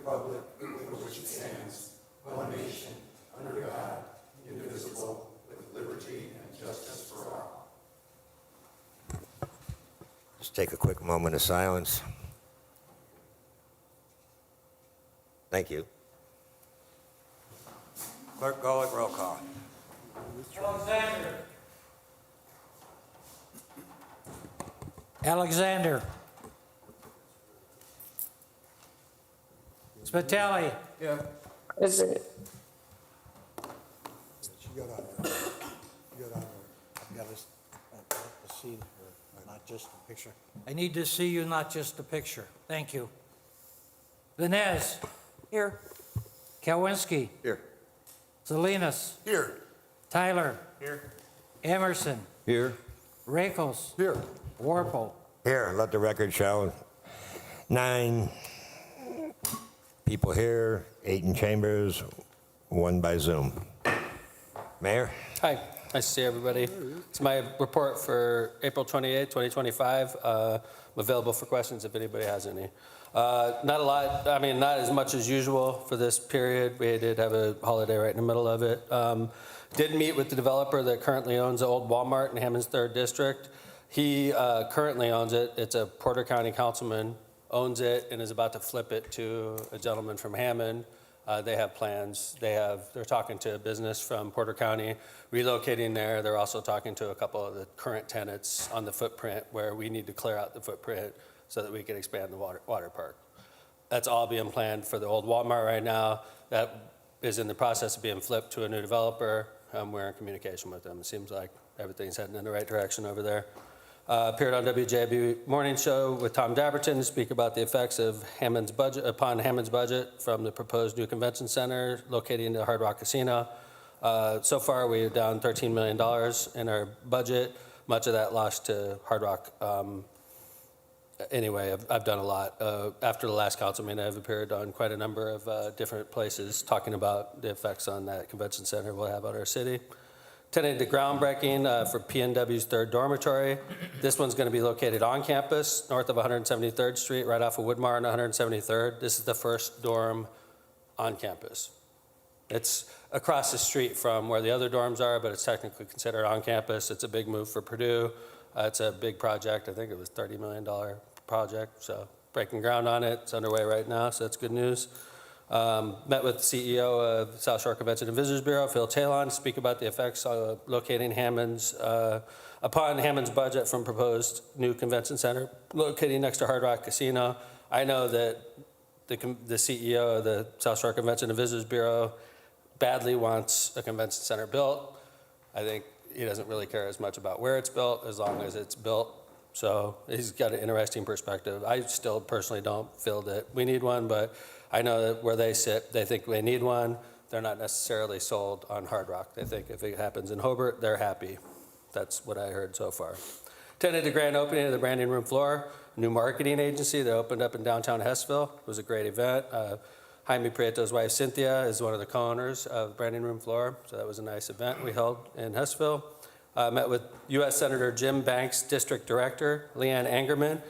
republic for which it stands, one nation, under God, indivisible, with liberty and justice for all. Just take a quick moment of silence. Thank you. Clerk Golick, roll call. Alexander. Spitali. Yeah. Is it? She got on there. She got on there. I've got to see her, not just a picture. I need to see you, not just a picture. Thank you. Venez. Here. Kowinski. Here. Salinas. Here. Tyler. Here. Emerson. Here. Rakos. Here. Warple. Here, let the record show. 9 people here, 8 in chambers, 1 by Zoom. Mayor? Hi, nice to see everybody. It's my report for April 28, 2025. I'm available for questions if anybody has any. Not a lot, I mean, not as much as usual for this period. We did have a holiday right in the middle of it. Did meet with the developer that currently owns the old Walmart in Hammond's 3rd District. He currently owns it. It's a Porter County councilman, owns it and is about to flip it to a gentleman from Hammond. They have plans. They're talking to a business from Porter County, relocating there. They're also talking to a couple of the current tenants on the footprint where we need to clear out the footprint so that we can expand the water park. That's all being planned for the old Walmart right now. That is in the process of being flipped to a new developer. We're in communication with them. It seems like everything's heading in the right direction over there. Appeared on WJB Morning Show with Tom Dabberton to speak about the effects of Hammond's budget from the proposed new convention center located in the Hard Rock Casino. So far, we're down $13 million in our budget. Much of that lost to Hard Rock. Anyway, I've done a lot. After the last council meeting, I've appeared on quite a number of different places talking about the effects on that convention center will have on our city. Attended the groundbreaking for PNW's 3rd dormitory. This one's going to be located on campus, north of 173rd Street, right off of Woodmar and 173rd. This is the first dorm on campus. It's across the street from where the other dorms are, but it's technically considered on campus. It's a big move for Purdue. It's a big project. I think it was $30 million project. So breaking ground on it. It's underway right now, so that's good news. Met with the CEO of South Shore Convention and Visitors Bureau, Phil Talon, to speak about the effects of locating upon Hammond's budget from proposed new convention center locating next to Hard Rock Casino. I know that the CEO of the South Shore Convention and Visitors Bureau badly wants a convention center built. I think he doesn't really care as much about where it's built as long as it's built. So he's got an interesting perspective. I still personally don't feel that we need one, but I know that where they sit, they think they need one. They're not necessarily sold on Hard Rock. They think if it happens in Hobart, they're happy. That's what I heard so far. Attended the grand opening of the Branding Room Floor, new marketing agency that opened up in downtown Hessville. It was a great event. Jaime Prieto's wife, Cynthia, is one of the co-owners of Branding Room Floor, so that was a nice event we held in Hessville. Met with U.S. Senator Jim Banks' district director, Leanne Angerman.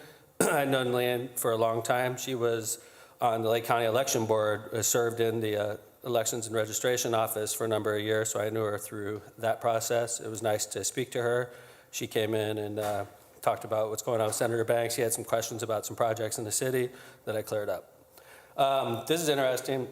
I've known Leanne for a long time. She was on the Lake County Election Board, served in the Elections and Registration Office for a number of years, so I knew her through that process. It was nice to speak to her. She came in and talked about what's going on with Senator Banks. He had some questions about some projects in the city that I cleared up. This is interesting.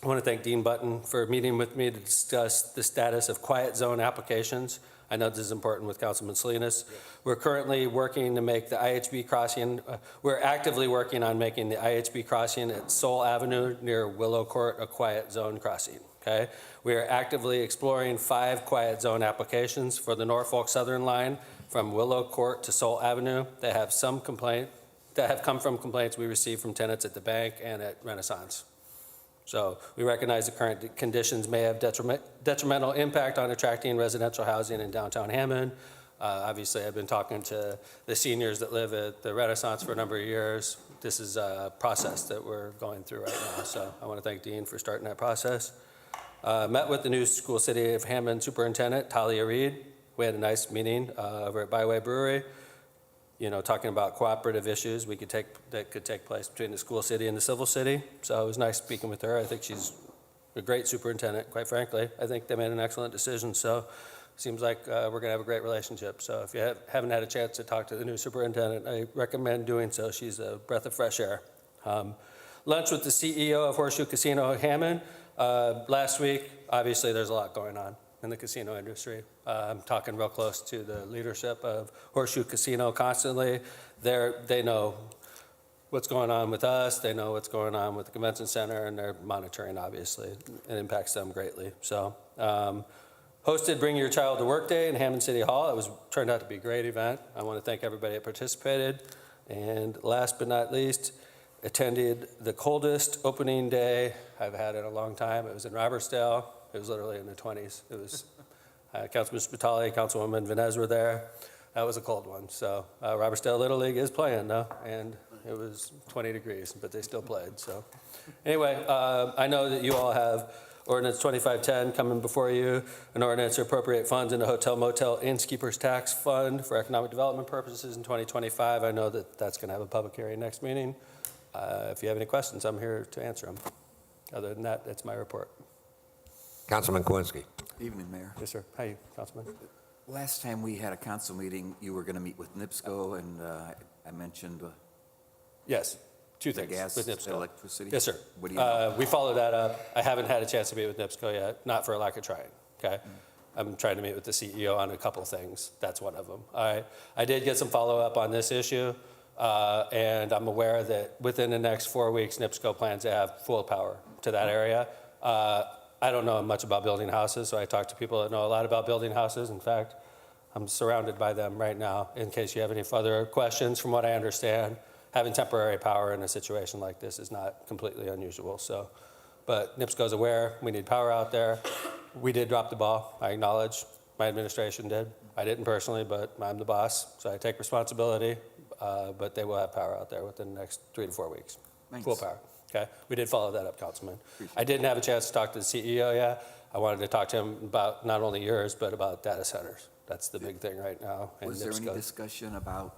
I want to thank Dean Button for meeting with me to discuss the status of quiet zone applications. I know this is important with Councilman Salinas. Yes. We're currently working to make the IHB crossing, we're actively working on making the IHB crossing at Soul Avenue near Willow Court a quiet zone crossing, okay? We are actively exploring 5 quiet zone applications for the Norfolk Southern line from Willow Court to Soul Avenue. They have some that have come from complaints we received from tenants at the bank and at Renaissance. So we recognize the current conditions may have detrimental impact on attracting residential housing in downtown Hammond. Obviously, I've been talking to the seniors that live at the Renaissance for a number of years. This is a process that we're going through right now. So I want to thank Dean for starting that process. Met with the new School City of Hammond Superintendent, Talia Reed. We had a nice meeting over at Byway Brewery. talking about cooperative issues that could take place between the school city and the civil city. So it was nice speaking with her. I think she's a great superintendent, quite frankly. I think they made an excellent decision. So seems like we're going to have a great relationship. So if you haven't had a chance to talk to the new superintendent, I recommend doing so. She's a breath of fresh air. Lunch with the CEO of Horseshoe Casino Hammond. Last week, obviously there's a lot going on in the casino industry. I'm talking real close to the leadership of Horseshoe Casino constantly. They know what's going on with us, they know what's going on with the convention center, and they're monitoring, obviously. It impacts them greatly. So, hosted Bring Your Child to Work Day in Hammond City Hall. It turned out to be a great event. I want to thank everybody that participated. And last but not least, attended the coldest opening day I've had in a long time. It was in Robertsdale. It was literally in the 20s. It was Councilman Spitali, Councilwoman Venez were there. That was a cold one. So Robertsdale Little League is playing though, and it was 20 degrees, but they still played. So anyway, I know that you all have Ordinance 2510 coming before you, an ordinance to appropriate funds in the Hotel Motel Innkeepers Tax Fund for economic development purposes in 2025. I know that that's going to have a public hearing next meeting. If you have any questions, I'm here to answer them. Other than that, that's my report. Councilman Kowinski. Evening, Mayor. Yes, sir. How are you, Councilman? Last time we had a council meeting, you were going to meet with NIPSCO, and I mentioned Yes, two the things gas, with NIPSCO. electricity. Yes, sir. What do you know? We followed that up. I haven't had a chance to meet with NIPSCO yet, not for a lack of trying, okay? I'm trying to meet with the CEO on a couple things. That's one of them. I did get some follow-up on this issue, and I'm aware that within the next 4 weeks, NIPSCO plans to have full power to that area. I don't know much about building houses, so I talk to people that know a lot about building houses. In fact, I'm surrounded by them right now. In case you have any further questions, from what I understand, having temporary power in a situation like this is not completely unusual. So, but NIPSCO's aware we need power out there. We did drop the ball. I acknowledge my administration did. I didn't personally, but I'm the boss, so I take responsibility. But they will have power out there within the next 3 to 4 weeks. Thanks. Full power. Okay, we did follow that up, Councilman. I didn't have a chance to talk to the CEO yet. I wanted to talk to him about not only yours, but about data centers. That's the big thing right now. And Was there any NIPSCO. discussion about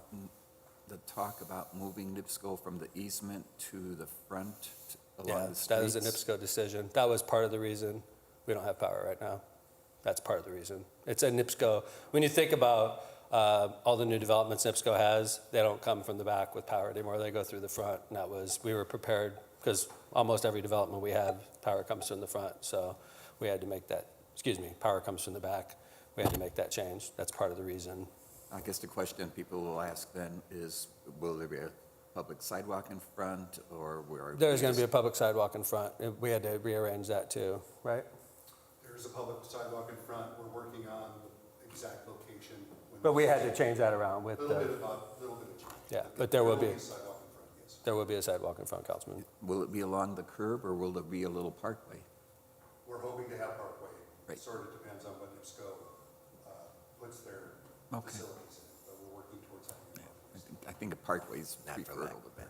the talk about moving NIPSCO from the easement to the front along Yeah, the streets? that was a NIPSCO decision. That was part of the reason we don't have power right now. That's part of the reason. It's a NIPSCO. When you think about all the new developments NIPSCO has, they don't come from the back with power anymore. They go through the front. And that was, we were prepared because almost every development we have, power comes from the front. So we had to make that, power comes from the back. We had to make that change. That's part of the reason. I guess the question people will ask then is, will there be a public sidewalk in front, or where? There's going to be a public sidewalk in front. We had to rearrange that too, right? There's a public sidewalk in front. We're working on the exact location. But we had to change that around with Little bit the, of change. yeah, but there will be, a sidewalk in front, yes. there will be a sidewalk in front, Councilman. Will it be along the curb, or will there be a little parkway? We're hoping to have Parkway. Right. Sort of depends on when NIPSCO puts their Okay. facilities in, but we're working towards having a I think a parkway is Not for preferable lack to that.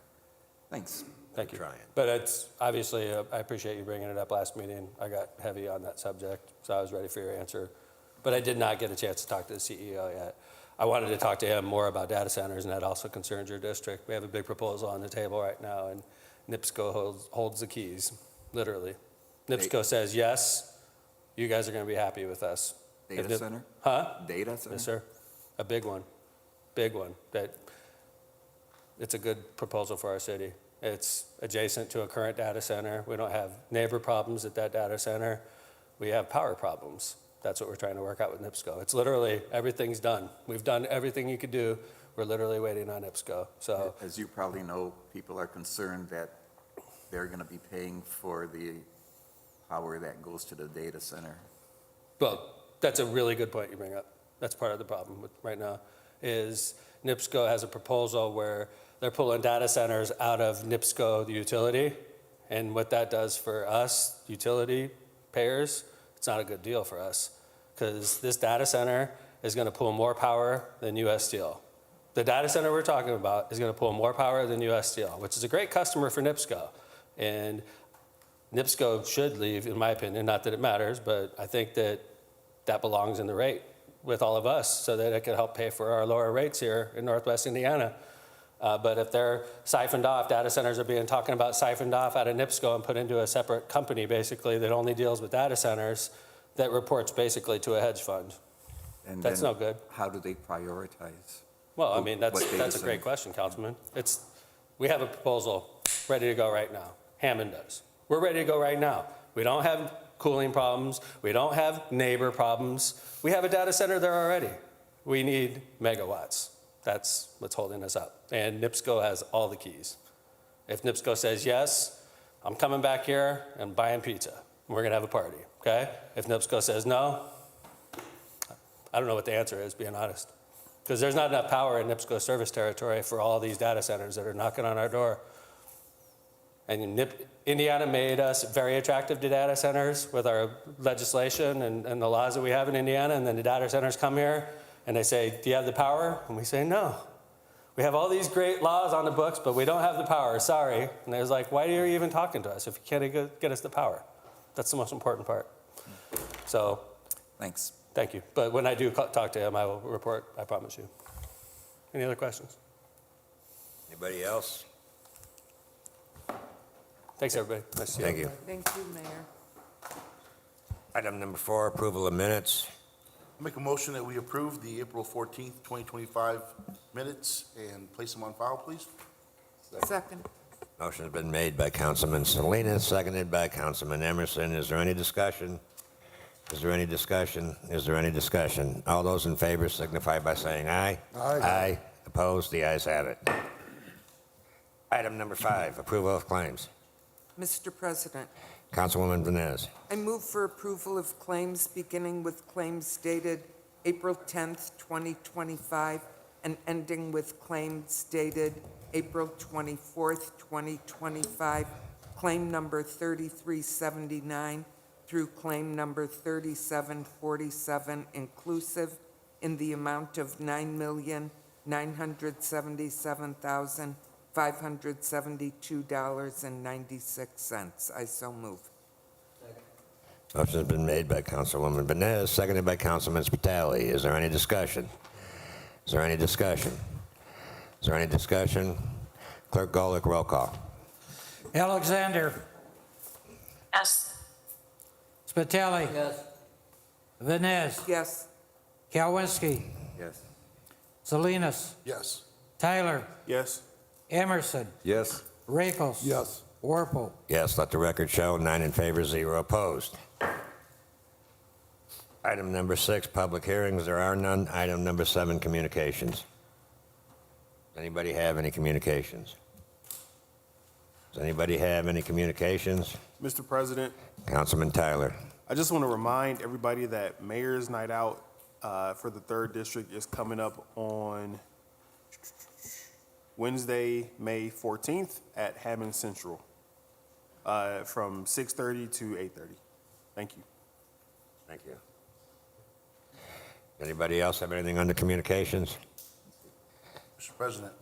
Thanks. Thank you. Trying. But it's, obviously, I appreciate you bringing it up last meeting. I got heavy on that subject, so I was ready for your answer. But I did not get a chance to talk to the CEO yet. I wanted to talk to him more about data centers, and that also concerns your district. We have a big proposal on the table right now, and NIPSCO holds the keys, literally. NIPSCO says, yes, you guys are going to be happy with us. If Data NIP- center? Huh? Data center? Yes, sir. A big one. Big one. It's a good proposal for our city. It's adjacent to a current data center. We don't have neighbor problems at that data center. We have power problems. That's what we're trying to work out with NIPSCO. It's literally, everything's done. We've done everything you could do. We're literally waiting on NIPSCO. So, As you probably know, people are concerned that they're going to be paying for the power that goes to the data center. well, that's a really good point you bring up. That's part of the problem with right now, is NIPSCO has a proposal where they're pulling data centers out of NIPSCO, the utility, and what that does for us, utility payers, it's not a good deal for us, because this data center is going to pull more power than U.S. Steel. The data center we're talking about is going to pull more power than U.S. Steel, which is a great customer for NIPSCO. And NIPSCO should leave, in my opinion, not that it matters, but I think that that belongs in the rate. with all of us so that it could help pay for our lower rates here in Northwest Indiana. But if they're siphoned off, data centers are being talking about siphoned off out of NIPSCO and put into a separate company, basically, that only deals with data centers, that reports basically to a hedge fund. And That's then no good. How do they prioritize? Well, I mean, What data that's a great center? question, Councilman. We have a proposal ready to go right now. Hammond does. We're ready to go right now. We don't have cooling problems. We don't have neighbor problems. We have a data center there already. We need megawatts. That's what's holding us up. And NIPSCO has all the keys. If NIPSCO says yes, I'm coming back here and buying pizza. We're going to have a party, okay? If NIPSCO says no, I don't know what the answer is, being honest. Because there's not enough power in NIPSCO service territory for all these data centers that are knocking on our door. And Indiana made us very attractive to data centers with our legislation and the laws that we have in Indiana. And then the data centers come here and they say, do you have the power? And we say, no. We have all these great laws on the books, but we don't have the power, sorry. And they was like, why are you even talking to us if you can't get us the power? That's the most important part. So, Thanks. thank you. But when I do talk to him, I will report, I promise you. Any other questions? Anybody else? Thanks, everybody. Nice to see you. Thank you. Thank you, Mayor. Item number 4, approval of minutes. Make a motion that we approve the April 14th, 2025 minutes and place them on file, please. Second. Motion's been made by Councilman Salinas, seconded by Councilman Emerson. Is there any discussion? Is there any discussion? Is there any discussion? All those in favor signify by saying aye. Aye. Aye. Opposed? The ayes have it. Item number 5, approval of claims. Mr. President, Councilwoman Vines. I move for approval of claims beginning with claims dated April 10th, 2025, and ending with claims dated April 24th, 2025, claim number 3379 through claim number 3747 inclusive, in the amount of $9,977,572.96. I so move. Motion's been made by Councilwoman Vines, seconded by Councilman Spitali. Is there any discussion? Is there any discussion? Is there any discussion? Clerk Golick, roll call. Alexander. Yes. Spitali. Yes. Vines. Yes. Kalwinski. Yes. Salinas. Yes. Tyler. Yes. Emerson. Yes. Rakos. Yes. Warple. Yes, let the record show, 9 in favor, 0 opposed. Item number 6, public hearings. There are none. Item number 7, communications. Anybody have any communications? Does anybody have any communications? Mr. President, Councilman Tyler. I just want to remind everybody that Mayor's Night Out for the 3rd District is coming up on Wednesday, May 14th at Hammond Central from 6:30 to 8:30. Thank you. Thank you. Anybody else have anything under communications? Mr. President,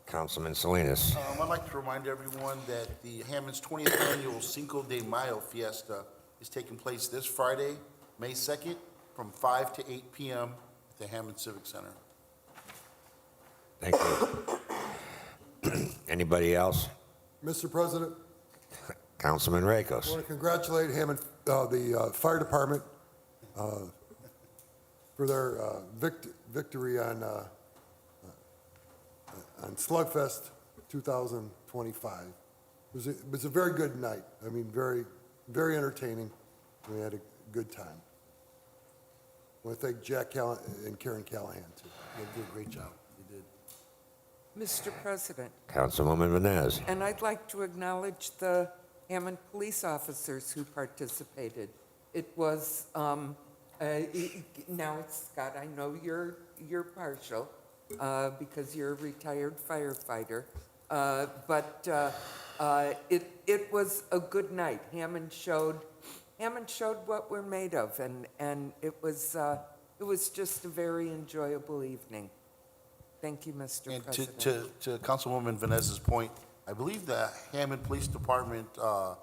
Councilman Salinas. I'd like to remind everyone that the Hammond's 20th annual Cinco de Mayo Fiesta is taking place this Friday, May 2nd, from 5 to 8 p.m. at the Hammond Civic Center. Thank you. Anybody else? Mr. President, Councilman I Rakos. want to congratulate Hammond, the fire department, for their victory on Slugfest 2025. It was a very good night. I mean, very, very entertaining. We had a good time. I want to thank Jack and Karen Callahan, too. They did a great job. They did. Mr. President, Councilwoman Vines. and I'd like to acknowledge the Hammond police officers who participated. It was, now, Scott, I know you're partial because you're a retired firefighter, but it was a good night. Hammond showed what we're made of, and it was just a very enjoyable evening. Thank you, Mr. And President. to Councilwoman Vanessa's point, I believe the Hammond Police Department, the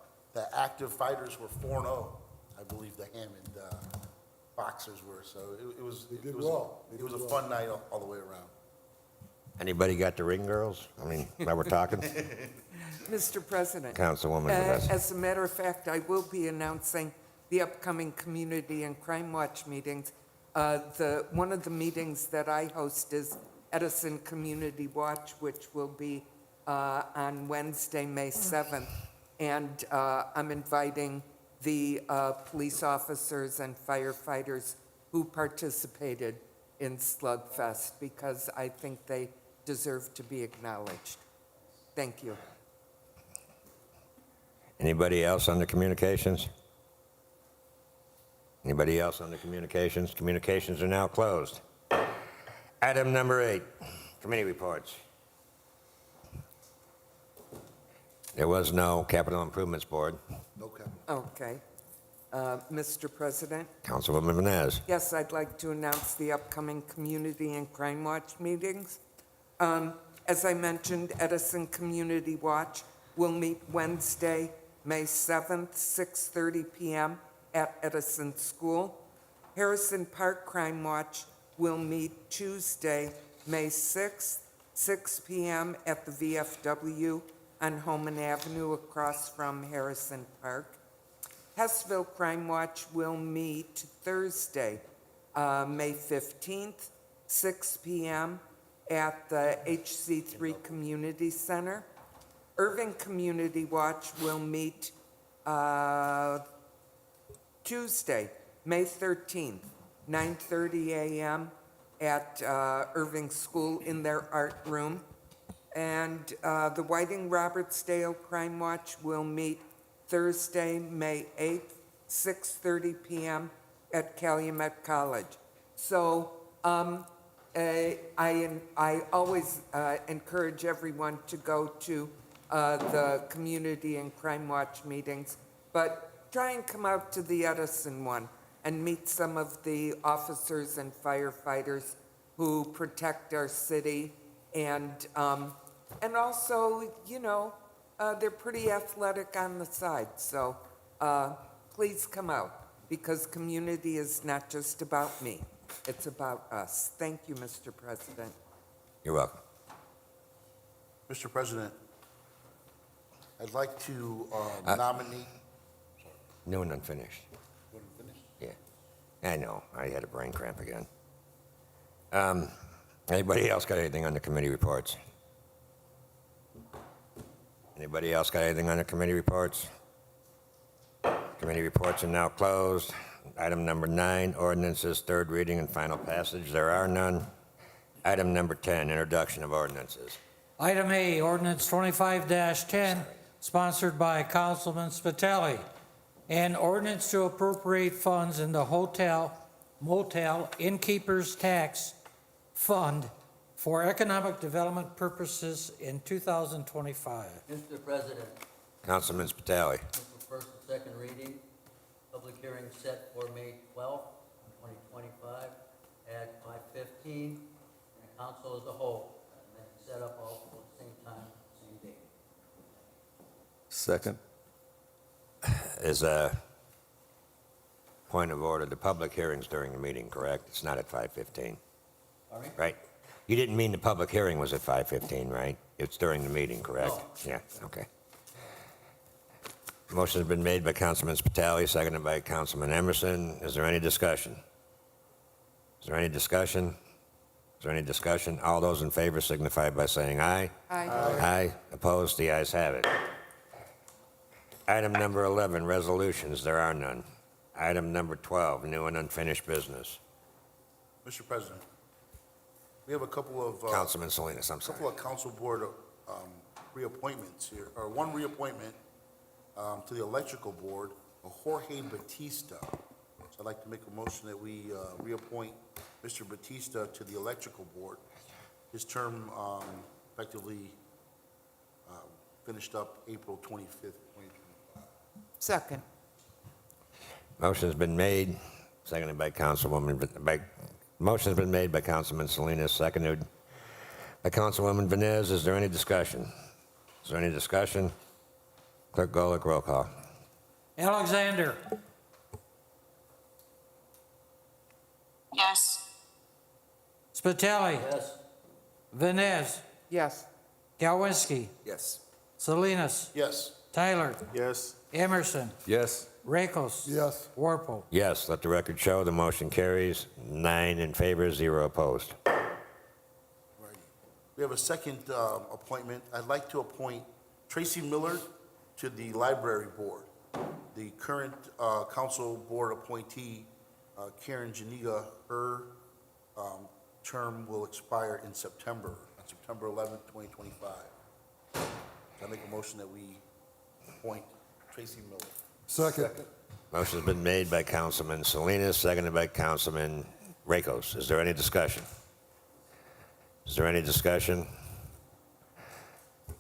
active fighters were 4-0. I believe the Hammond boxers were, so it was. They did it was well. They It was a did fun night all the way around. Anybody got the ring girls? I mean, while we're talking? Mr. President. Councilwoman Vanessa. As a matter of fact, I will be announcing the upcoming Community and Crime Watch meetings. One of the meetings that I host is Edison Community Watch, which will be on Wednesday, May 7th. And I'm inviting the police officers and firefighters who participated in Slugfest because I think they deserve to be acknowledged. Thank you. Anybody else on the communications? Anybody else on the communications? Communications are now closed. Item number 8, committee reports. There was no Capital Improvements Board. No comment. Okay. Mr. President? Councilwoman Vanez. Yes, I'd like to announce the upcoming Community and Crime Watch meetings. As I mentioned, Edison Community Watch will meet Wednesday, May 7th, 6:30 p.m. at Edison School. Harrison Park Crime Watch will meet Tuesday, May 6th, 6 p.m. at the VFW on Homan Avenue across from Harrison Park. Hessville Crime Watch will meet Thursday, May 15th, 6 p.m. at the HC3 Community Center. Irving Community Watch will meet Tuesday, May 13th, 9:30 a.m. at Irving School in their art room. And the Whiting Robertsdale Crime Watch will meet Thursday, May 8th, 6:30 p.m. at Calumet College. So I always encourage everyone to go to the Community and Crime Watch meetings, but try and come out to the Edison one and meet some of the officers and firefighters who protect our city. And also, you know, they're pretty athletic on the side. So please come out, because community is not just about me. It's about us. Thank you, Mr. President. You're welcome. Mr. President, I'd like to nominate. New and unfinished. Yeah. I know. I had a brain cramp again. Anybody else got anything on the committee reports? Anybody else got anything on the committee reports? Committee reports are now closed. Item number 9, ordinances, third reading and final passage. There are none. Item number 10, introduction of ordinances. Item A, ordinance 25-10, sponsored by Councilman Spitali. An ordinance to appropriate funds in the hotel, motel, innkeeper's tax fund for economic development purposes in 2025. Mr. President, Councilman Spitali. move for first and second reading. Public hearing set for May 12th, 2025 at 5:15. And council as a whole, and then set up all at the same time, same date. Second. Is a point of order, the public hearing's during the meeting, correct? It's not at 5:15, Sorry? right? You didn't mean the public hearing was at 5:15, right? It's during the meeting, correct? No. Yeah, okay. Motion has been made by Councilman Spitali, seconded by Councilman Emerson. Is there any discussion? Is there any discussion? Is there any discussion? All those in favor signify by saying aye. Aye. Aye. Opposed? The ayes have it. Item number 11, resolutions. There are none. Item number 12, new and unfinished business. Mr. President, we have a couple of. Councilman Salinas, I'm sorry. Couple of council board reappointments here, or one reappointment to the electrical board, Jorge Batista. So I'd like to make a motion that we reappoint Mr. Batista to the electrical board. His term effectively finished up April 25th, 2025. Second. Motion's been made, seconded by motion's been made by Councilman Salinas, seconded by Councilwoman Vanez. Is there any discussion? Is there any discussion? Clerk Golick, roll call. Alexander. Yes. Spitali. Yes. Vines. Yes. Galwinski. Yes. Salinas. Yes. Tyler. Yes. Emerson. Yes. Rakos. Yes. Warple. Yes, let the record show the motion carries. 9 in favor, 0 opposed. We have a second appointment. I'd like to appoint Tracy Miller to the library board. The current council board appointee, Karen Janiga, her term will expire in September, on September 11th, 2025. So I make a motion that we appoint Tracy Miller. Second. Motion's been made by Councilman Salinas, seconded by Councilman Rakos. Is there any discussion? Is there any discussion?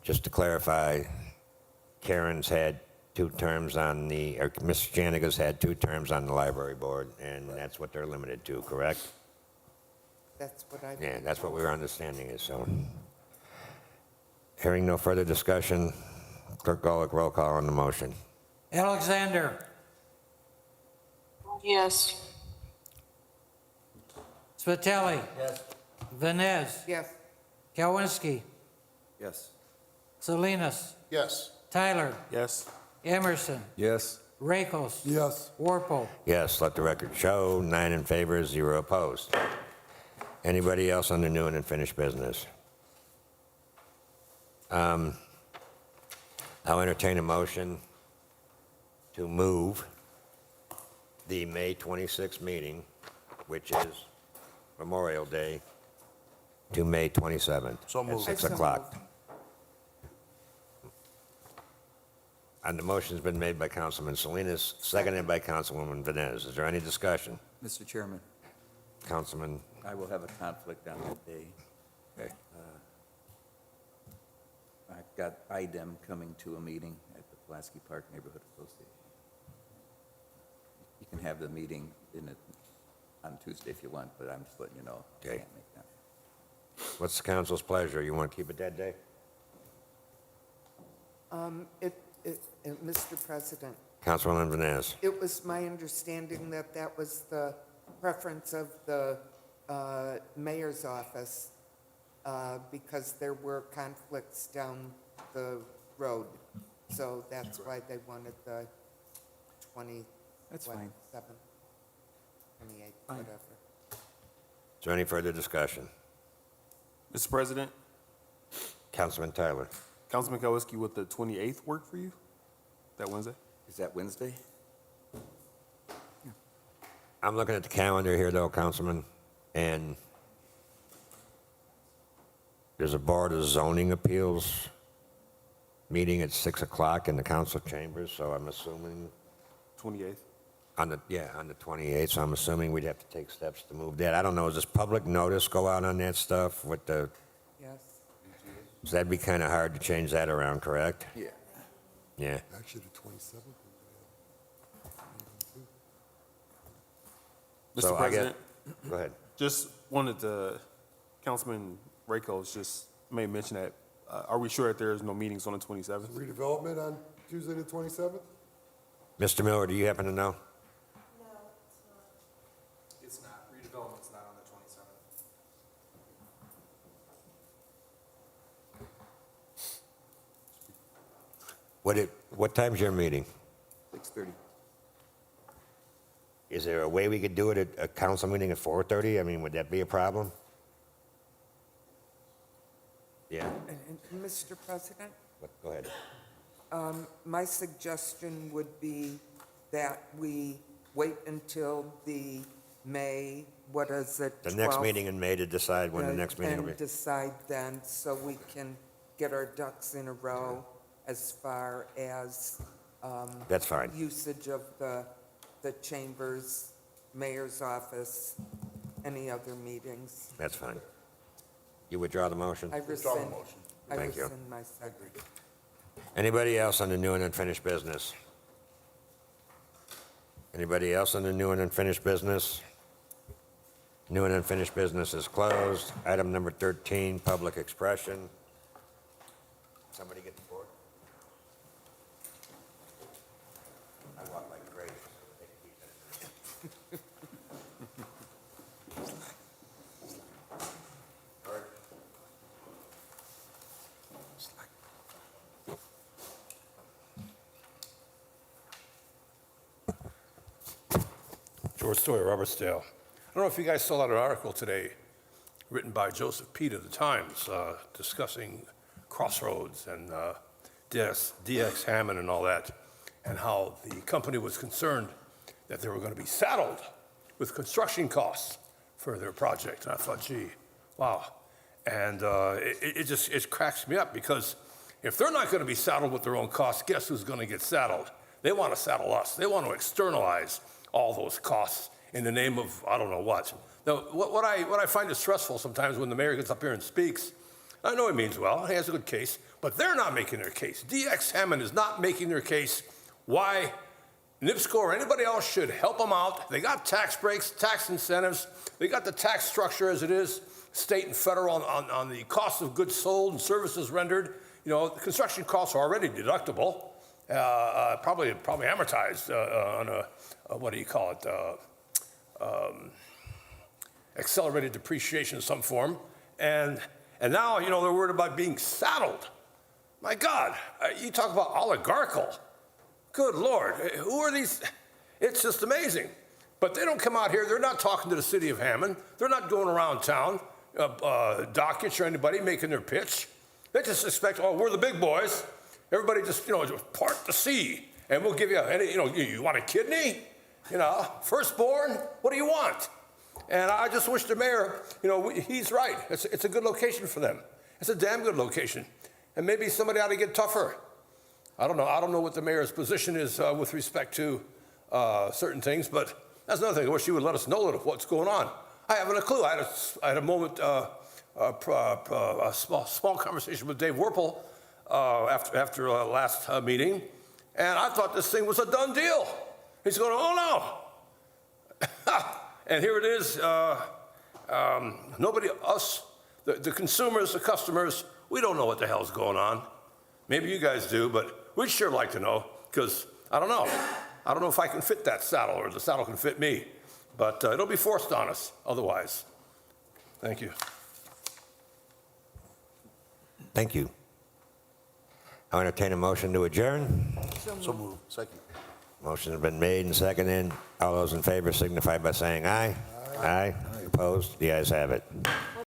Just to clarify, Karen's had 2 terms on the, or Ms. Janiga's had 2 terms on the library board, and that's what they're limited to, correct? That's what I. Yeah, that's what we were understanding is, so. Hearing no further discussion, Clerk Golick, roll call on the motion. Alexander. Yes. Spitali. Yes. Vines. Yes. Galwinski. Yes. Salinas. Yes. Tyler. Yes. Emerson. Yes. Rakos. Yes. Warple. Yes, let the record show, 9 in favor, 0 opposed. Anybody else on the new and unfinished business? I'll entertain a motion to move the May 26th meeting, which is Memorial Day, to May 27th. So at moved. 6 I so o'clock. moved. And the motion's been made by Councilman Salinas, seconded by Councilwoman Vines. Is there any discussion? Mr. Chairman, Councilman, I will have a conflict on that day. okay. I've got IDEM coming to a meeting at the Pulaski Park Neighborhood Association. You can have the meeting on Tuesday if you want, but I'm just letting you know. I Okay. can't make that. What's the council's pleasure? You want to keep it that day? Mr. President, Councilwoman Vines. it was my understanding that that was the preference of the mayor's office because there were conflicts down the road. So that's why they wanted the 27th, That's fine. 28th, Fine. whatever. Is there any further discussion? Mr. President, Councilman Tyler. Councilman Kowalski, would the 28th work for you? That Wednesday? Is that Wednesday? I'm looking at the calendar here, though, Councilman, and there's a Board of Zoning Appeals meeting at 6 o'clock in the council chambers, so I'm assuming 28th? on the 28th, so I'm assuming we'd have to take steps to move that. I don't know, does this public notice go out on that stuff with the, Yes. so that'd be kind of hard to change that around, correct? Yeah. Yeah. Actually, the 27th. So Mr. I get- President, Go ahead. just wanted to, Councilman Rakos just made mention that, are we sure that there is no meetings on the 27th? Redevelopment on Tuesday the 27th? Mr. Miller, do you happen to know? It's not. Redevelopment's not on the 27th. What time's your meeting? 6:30. Is there a way we could do it at a council meeting at 4:30? I mean, would that be a problem? Yeah, And Mr. President? go ahead. My suggestion would be that we wait until the May, what is it? The next 12th? meeting in May to decide when the next meeting will And be. decide then, so we can get our ducks in a row as far as That's fine. usage of the chambers, mayor's office, any other meetings. That's fine. You withdraw the motion? I Withdraw the rescind, motion. I Thank you. rescind my second. Anybody else on the new and unfinished business? Anybody else on the new and unfinished business? New and unfinished business is closed. Item number 13, public expression. Somebody get the board? I walk like crazy. Short story, Robertsdale. I don't know if you guys saw that article today written by Joseph Pete of the Times discussing Crossroads and DX Hammond and all that, and how the company was concerned that they were going to be saddled with construction costs for their project. And I thought, gee, wow. And it cracks me up, because if they're not going to be saddled with their own costs, guess who's going to get saddled? They want to saddle us. They want to externalize all those costs in the name of I don't know what. Now, what I find is stressful sometimes when the mayor gets up here and speaks. I know he means well, he has a good case, but they're not making their case. DX Hammond is not making their case why NIPSCO or anybody else should help them out. They got tax breaks, tax incentives. They got the tax structure as it is, state and federal on the cost of goods sold and services rendered. You know, the construction costs are already deductible, probably amortized on a, what do you call it, accelerated depreciation of some form. And now, you know, they're worried about being saddled. My God, you talk about oligarchical. Good Lord, who are these? It's just amazing. But they don't come out here. They're not talking to the city of Hammond. They're not going around town, Dockich or anybody making their pitch. They just expect, oh, we're the big boys. Everybody just, you know, just part the sea, and we'll give you, you know, you want a kidney? You know, firstborn? What do you want? And I just wish the mayor, you know, he's right. It's a good location for them. It's a damn good location. And maybe somebody ought to get tougher. I don't know. I don't know what the mayor's position is with respect to certain things, but that's another thing. I wish you would let us know what's going on. I haven't a clue. I had a moment, a small conversation with Dave Werpel after last meeting, and I thought this thing was a done deal. He's going, oh no. And here it is. Nobody, us, the consumers, the customers, we don't know what the hell's going on. Maybe you guys do, but we'd sure like to know, because I don't know. I don't know if I can fit that saddle or the saddle can fit me, but it'll be forced on us otherwise. Thank you. Thank you. I entertain a motion to adjourn. So moved. Second. Motion has been made and seconded. All those in favor signify by saying aye. Aye. Opposed? The ayes have it.